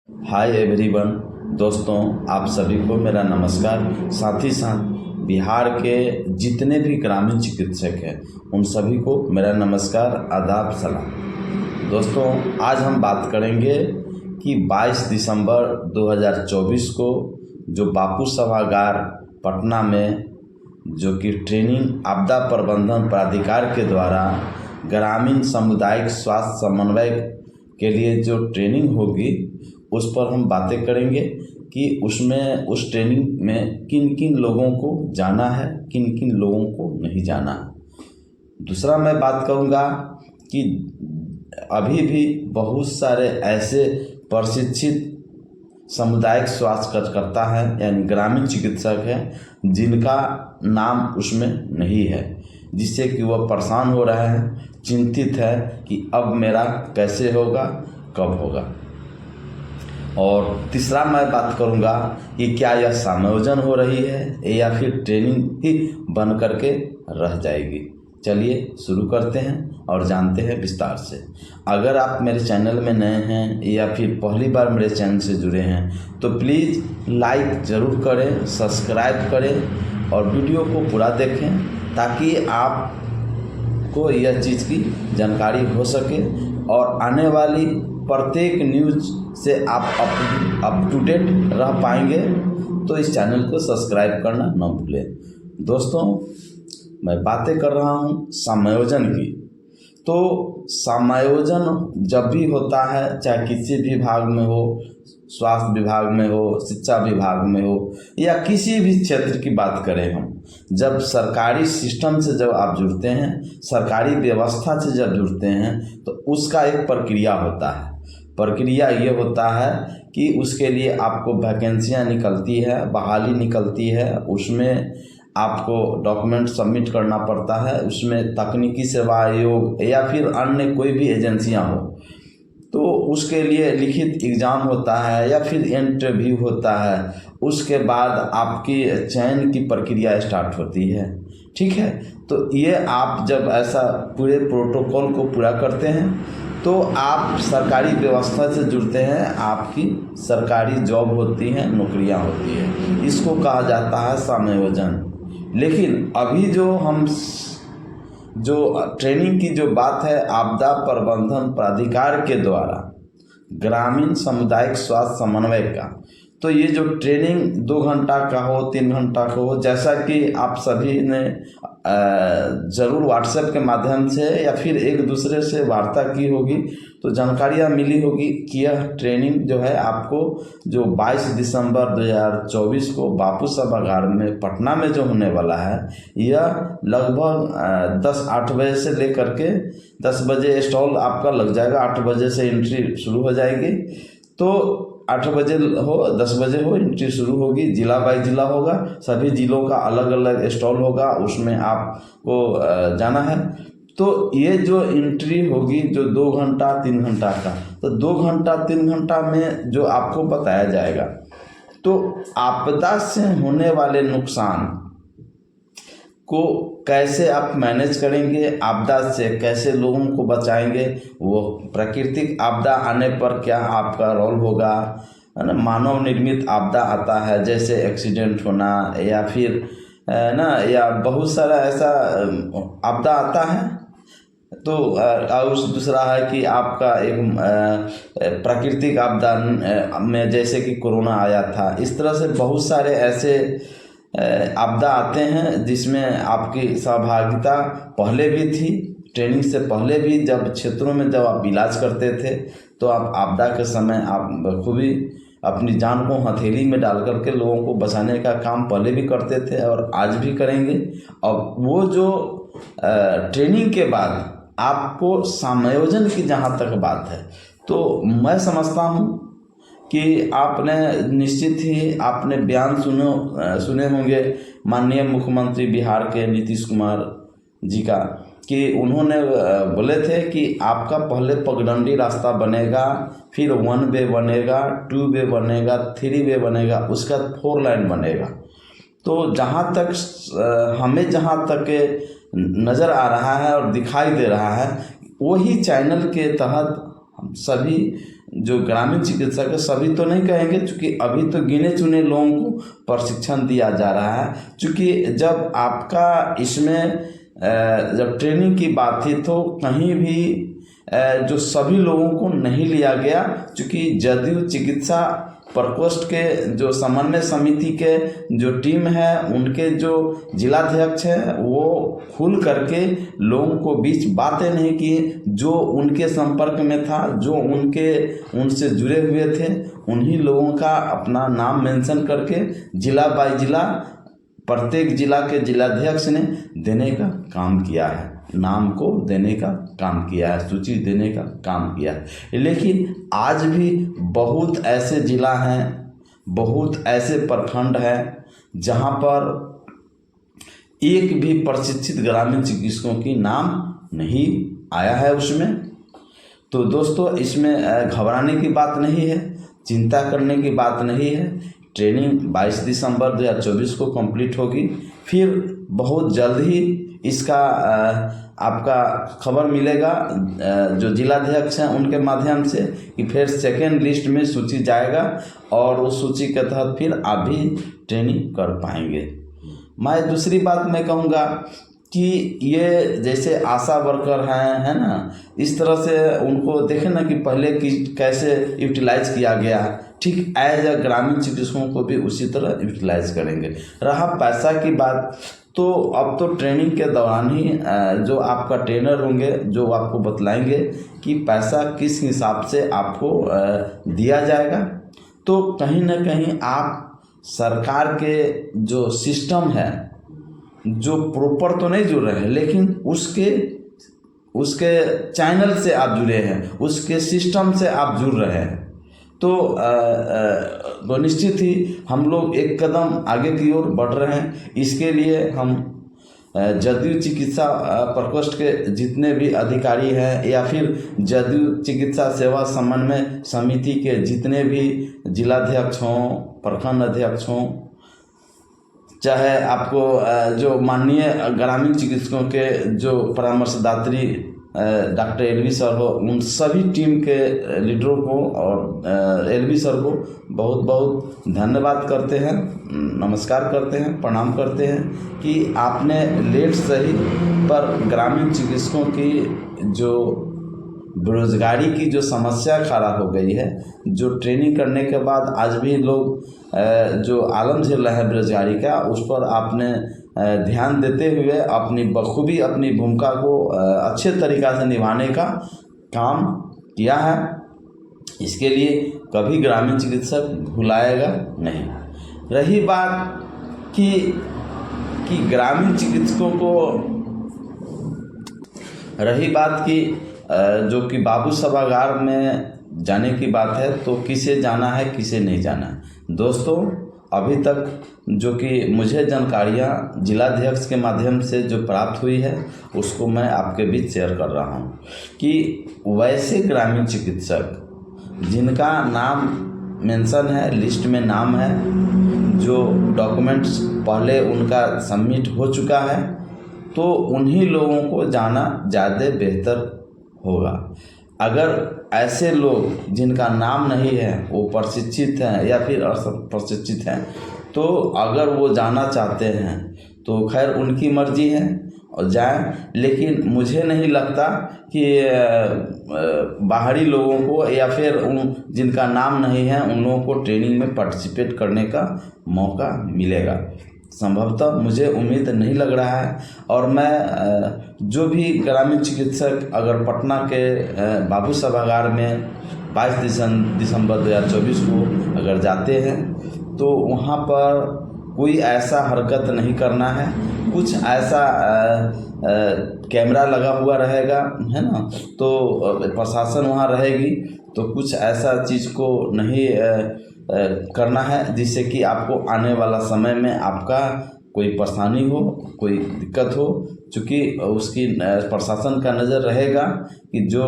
Hi everyone. दोस्तों, आप सभी को मेरा नमस्कार। साथ ही साथ बिहार के जितने भी ग्रामीण चिकित्सक हैं उन सभी को मेरा नमस्कार, आदाब, सलाम। दोस्तों, आज हम बात करेंगे कि 22 दिसंबर 2024 को जो बापू सभागार पटना में जो कि ट्रेनिंग आपदा प्रबंधन प्राधिकार के द्वारा ग्रामीण सामुदायिक स्वास्थ्य समन्वय के लिए जो ट्रेनिंग होगी उस पर हम बातें करेंगे कि उस ट्रेनिंग में किन किन लोगों को जाना है, किन किन लोगों को नहीं जाना है। दूसरा मैं बात करूंगा कि अभी भी बहुत सारे ऐसे प्रशिक्षित सामुदायिक स्वास्थ्य कार्यकर्ता हैं यानी ग्रामीण चिकित्सक हैं जिनका नाम उसमें नहीं है, जिससे कि वह परेशान हो रहे हैं, चिंतित है कि अब मेरा कैसे होगा, कब होगा। और तीसरा मैं बात करूंगा कि क्या यह समायोजन हो रही है या फिर ट्रेनिंग ही बन करके रह जाएगी। चलिए शुरू करते हैं और जानते हैं विस्तार से। अगर आप मेरे चैनल में नए हैं या फिर पहली बार मेरे चैनल से जुड़े हैं तो प्लीज़ लाइक ज़रूर करें, सब्सक्राइब करें और वीडियो को पूरा देखें ताकि आपको यह चीज़ की जानकारी हो सके और आने वाली प्रत्येक न्यूज़ से आप अप टू डेट रह पाएंगे। तो इस चैनल को सब्सक्राइब करना न भूलें। दोस्तों, मैं बातें कर रहा हूँ समायोजन की। तो समायोजन जब भी होता है, चाहे किसी भी विभाग में हो, स्वास्थ्य विभाग में हो, शिक्षा विभाग में हो या किसी भी क्षेत्र की बात करें हम, जब सरकारी सिस्टम से जब आप जुड़ते हैं, सरकारी व्यवस्था से जब जुड़ते हैं तो उसका एक प्रक्रिया होता है। प्रक्रिया ये होता है कि उसके लिए आपको वैकेंसियाँ निकलती है, बहाली निकलती है, उसमें आपको डॉक्यूमेंट सबमिट करना पड़ता है, उसमें तकनीकी सेवा आयोग या फिर अन्य कोई भी एजेंसियां हो तो उसके लिए लिखित एग्ज़ाम होता है या फिर इंटरव्यू होता है। उसके बाद आपकी चयन की प्रक्रिया स्टार्ट होती है। ठीक है, तो ये आप जब ऐसा पूरे प्रोटोकॉल को पूरा करते हैं तो आप सरकारी व्यवस्था से जुड़ते हैं, आपकी सरकारी जॉब होती है, नौकरियां होती है। इसको कहा जाता है समायोजन। लेकिन अभी जो ट्रेनिंग की जो बात है आपदा प्रबंधन प्राधिकार के द्वारा ग्रामीण सामुदायिक स्वास्थ्य समन्वय का, तो ये जो ट्रेनिंग 2 घंटा का हो, 3 घंटा का हो, जैसा कि आप सभी ने ज़रूर व्हाट्सएप के माध्यम से या फिर एक दूसरे से वार्ता की होगी तो जानकारियाँ मिली होगी कि यह ट्रेनिंग जो है आपको जो 22 दिसंबर 2024 को बापू सभागार में पटना में जो होने वाला है, यह लगभग 8 बजे से लेकर के 10 बजे स्टॉल आपका लग जाएगा। 8 बजे से एंट्री शुरू हो जाएगी। तो 8 बजे हो, 10 बजे हो, एंट्री शुरू होगी। जिला बाई जिला होगा, सभी जिलों का अलग अलग स्टॉल होगा, उसमें आपको जाना है। तो ये जो एंट्री होगी जो 2 घंटा 3 घंटा का, तो 2 घंटा 3 घंटा में जो आपको बताया जाएगा तो आपदा से होने वाले नुकसान को कैसे आप मैनेज करेंगे, आपदा से कैसे लोगों को बचाएंगे, वो प्राकृतिक आपदा आने पर क्या आपका रोल होगा, है ना। मानव निर्मित आपदा आता है जैसे एक्सीडेंट होना या फिर ना, या बहुत सारा ऐसा आपदा आता है। तो और दूसरा है कि आपका एक प्राकृतिक आपदा में जैसे कि कोरोना आया था, इस तरह से बहुत सारे ऐसे आपदा आते हैं जिसमें आपकी सहभागिता पहले भी थी। ट्रेनिंग से पहले भी जब क्षेत्रों में जब आप इलाज करते थे तो आप आपदा के समय आप बखूबी अपनी जान को हथेली में डाल करके लोगों को बचाने का काम पहले भी करते थे और आज भी करेंगे। और वो जो ट्रेनिंग के बाद आपको समायोजन की जहाँ तक बात है तो मैं समझता हूँ कि आपने निश्चित ही आपने बयान सुने होंगे माननीय मुख्यमंत्री बिहार के नीतीश कुमार जी का, कि उन्होंने बोले थे कि आपका पहले पगडंडी रास्ता बनेगा, फिर 1 वे बनेगा, 2 वे बनेगा, 3 वे बनेगा, उसका 4 लाइन बनेगा। तो जहाँ तक हमें जहाँ तक नज़र आ रहा है और दिखाई दे रहा है, वही चैनल के तहत हम सभी जो ग्रामीण चिकित्सक है, सभी तो नहीं कहेंगे क्योंकि अभी तो गिने चुने लोगों को प्रशिक्षण दिया जा रहा है। क्योंकि जब आपका इसमें जब ट्रेनिंग की बात थी तो कहीं भी जो सभी लोगों को नहीं लिया गया, क्योंकि जदयू चिकित्सा प्रकोष्ठ के जो समन्वय समिति के जो टीम है, उनके जो जिलाध्यक्ष हैं, वो खुल करके लोगों को बीच बातें नहीं की। जो उनके संपर्क में था, जो उनसे जुड़े हुए थे, उन्हीं लोगों का अपना नाम मेंशन करके जिला बाय जिला प्रत्येक जिला के जिलाध्यक्ष ने देने का काम किया है, नाम को देने का काम किया है, सूची देने का काम किया है। लेकिन आज भी बहुत ऐसे जिला हैं, बहुत ऐसे प्रखंड हैं जहां पर एक भी प्रशिक्षित ग्रामीण चिकित्सकों की नाम नहीं आया है उसमें। तो दोस्तों, इसमें घबराने की बात नहीं है, चिंता करने की बात नहीं है। ट्रेनिंग 22 दिसंबर 2024 को कंप्लीट होगी। फिर बहुत जल्द ही इसका आपका खबर मिलेगा जो जिलाध्यक्ष हैं उनके माध्यम से, कि फिर सेकेंड लिस्ट में सूची जाएगा और उस सूची के तहत फिर आप भी ट्रेनिंग कर पाएंगे। मैं दूसरी बात मैं कहूँगा कि ये जैसे आशा वर्कर हैं, है ना, इस तरह से उनको देखें ना कि पहले की कैसे यूटिलाइज किया गया है, ठीक एज अ ग्रामीण चिकित्सकों को भी उसी तरह यूटिलाइज करेंगे। रहा पैसा की बात, तो अब तो ट्रेनिंग के दौरान ही जो आपका ट्रेनर होंगे जो आपको बतलाएंगे कि पैसा किस हिसाब से आपको दिया जाएगा। तो कहीं ना कहीं आप सरकार के जो सिस्टम है, जो प्रॉपर तो नहीं जुड़ रहे हैं, लेकिन उसके चैनल से आप जुड़े हैं, उसके सिस्टम से आप जुड़ रहे हैं, तो निश्चित ही हम लोग एक कदम आगे की ओर बढ़ रहे हैं। इसके लिए हम जदयू चिकित्सा प्रकोष्ठ के जितने भी अधिकारी हैं या फिर जदयू चिकित्सा सेवा समन्वय समिति के जितने भी जिलाध्यक्ष हों, प्रखंड अध्यक्ष हों, चाहे आपको जो माननीय ग्रामीण चिकित्सकों के जो परामर्शदात्री डॉक्टर एलवी सर हो, उन सभी टीम के लीडरों को और एलवी सर को बहुत बहुत धन्यवाद करते हैं, नमस्कार करते हैं, प्रणाम करते हैं कि आपने लेट सही पर ग्रामीण चिकित्सकों की जो बेरोजगारी की जो समस्या खड़ा हो गई है, जो ट्रेनिंग करने के बाद आज भी लोग जो आलम झेल रहे हैं बेरोजगारी का, उस पर आपने ध्यान देते हुए अपनी बखूबी अपनी भूमिका को अच्छे तरीक़ा से निभाने का काम किया है। इसके लिए कभी ग्रामीण चिकित्सक भुलाएगा नहीं। रही बात कि ग्रामीण चिकित्सकों को जो कि बाबू सभागार में जाने की बात है, तो किसे जाना है किसे नहीं जाना है। दोस्तों, अभी तक जो कि मुझे जानकारियाँ जिलाध्यक्ष के माध्यम से जो प्राप्त हुई है, उसको मैं आपके बीच शेयर कर रहा हूँ कि वैसे ग्रामीण चिकित्सक जिनका नाम मेंशन है, लिस्ट में नाम है, जो डॉक्यूमेंट्स पहले उनका सबमिट हो चुका है, तो उन्हीं लोगों को जाना ज़्यादा बेहतर होगा। अगर ऐसे लोग जिनका नाम नहीं है, वो प्रशिक्षित हैं या फिर अप्रशिक्षित हैं, तो अगर वो जाना चाहते हैं तो खैर उनकी मर्जी है और जाएं। लेकिन मुझे नहीं लगता कि बाहरी लोगों को या फिर उन जिनका नाम नहीं है उन लोगों को ट्रेनिंग में पार्टिसिपेट करने का मौका मिलेगा। संभवतः मुझे उम्मीद नहीं लग रहा है। और मैं जो भी ग्रामीण चिकित्सक अगर पटना के बाबू सभागार में 22 दिसंबर 2024 को अगर जाते हैं, तो वहाँ पर कोई ऐसा हरकत नहीं करना है। कुछ ऐसा कैमरा लगा हुआ रहेगा, है ना, तो प्रशासन वहाँ रहेगी, तो कुछ ऐसा चीज़ को नहीं करना है जिससे कि आपको आने वाला समय में आपका कोई परेशानी हो, कोई दिक्कत हो। चूँकि उसकी प्रशासन का नज़र रहेगा कि जो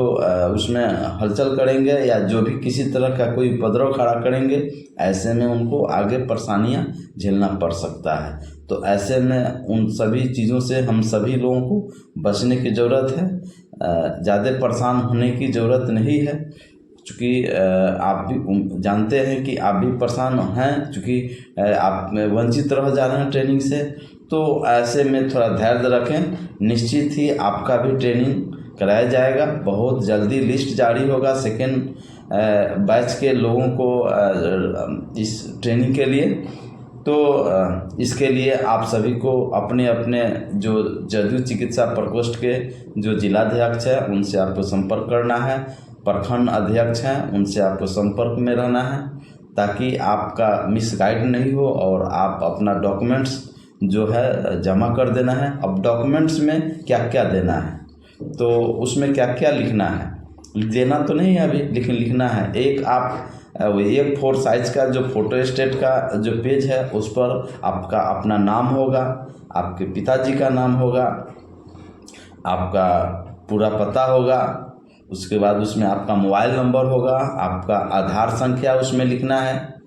उसमें हलचल करेंगे या जो भी किसी तरह का कोई उपद्रव खड़ा करेंगे, ऐसे में उनको आगे परेशानियां झेलना पड़ सकता है। तो ऐसे में उन सभी चीज़ों से हम सभी लोगों को बचने की ज़रूरत है, ज़्यादा परेशान होने की ज़रूरत नहीं है। चूँकि आप भी जानते हैं कि आप भी परेशान हैं, चूँकि आप वंचित रह जा रहे हैं ट्रेनिंग से। तो ऐसे में थोड़ा धैर्य रखें, निश्चित ही आपका भी ट्रेनिंग कराया जाएगा। बहुत जल्दी लिस्ट जारी होगा सेकेंड बैच के लोगों को इस ट्रेनिंग के लिए। तो इसके लिए आप सभी को अपने अपने जो जदयू चिकित्सा प्रकोष्ठ के जो जिलाध्यक्ष हैं उनसे आपको संपर्क करना है, प्रखंड अध्यक्ष हैं उनसे आपको संपर्क में रहना है, ताकि आपका मिसगाइड नहीं हो और आप अपना डॉक्यूमेंट्स जो है जमा कर देना है। अब डॉक्यूमेंट्स में क्या क्या देना है, तो उसमें क्या क्या लिखना है, देना तो नहीं है अभी, लेकिन लिखना है। एक आप A4 साइज का जो फोटो स्टेट का जो पेज है उस पर आपका अपना नाम होगा, आपके पिताजी का नाम होगा, आपका पूरा पता होगा, उसके बाद उसमें आपका मोबाइल नंबर होगा, आपका आधार संख्या उसमें लिखना है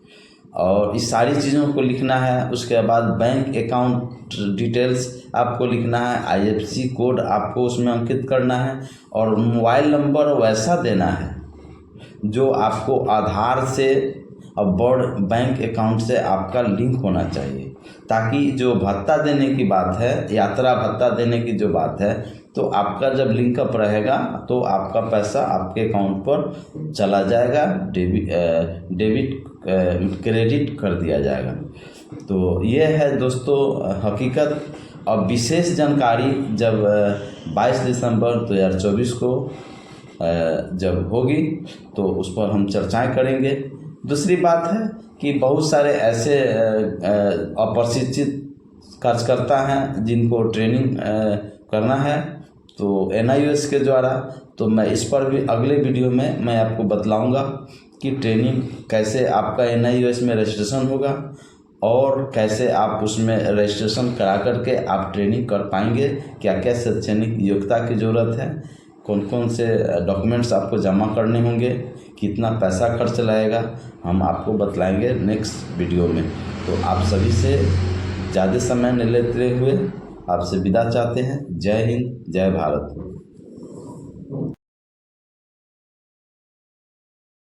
और इस सारी चीज़ों को लिखना है। उसके बाद बैंक अकाउंट डिटेल्स आपको लिखना है, IFSC कोड आपको उसमें अंकित करना है और मोबाइल नंबर वैसा देना है जो आपको आधार से और बोर्ड बैंक अकाउंट से आपका लिंक होना चाहिए, ताकि जो भत्ता देने की बात है, यात्रा भत्ता देने की जो बात है, तो आपका जब लिंकअप रहेगा तो आपका पैसा आपके अकाउंट पर चला जाएगा, डेबिट क्रेडिट कर दिया जाएगा। तो ये है दोस्तों हकीकत। अब विशेष जानकारी जब 22 दिसंबर 2024 को जब होगी तो उस पर हम चर्चाएं करेंगे। दूसरी बात है कि बहुत सारे ऐसे अप्रशिक्षित कार्यकर्ता हैं जिनको ट्रेनिंग करना है तो NIOS के द्वारा, तो मैं इस पर भी अगले वीडियो में मैं आपको बतलाऊंगा कि ट्रेनिंग कैसे आपका NIOS में रजिस्ट्रेशन होगा और कैसे आप उसमें रजिस्ट्रेशन करा करके आप ट्रेनिंग कर पाएंगे, क्या क्या शैक्षणिक योग्यता की ज़रूरत है, कौन कौन से डॉक्यूमेंट्स आपको जमा करने होंगे, कितना पैसा खर्च लगेगा, हम आपको बतलाएंगे नेक्स्ट वीडियो में। तो आप सभी से ज़्यादा समय न लेते हुए आपसे विदा चाहते हैं। जय हिंद, जय भारत।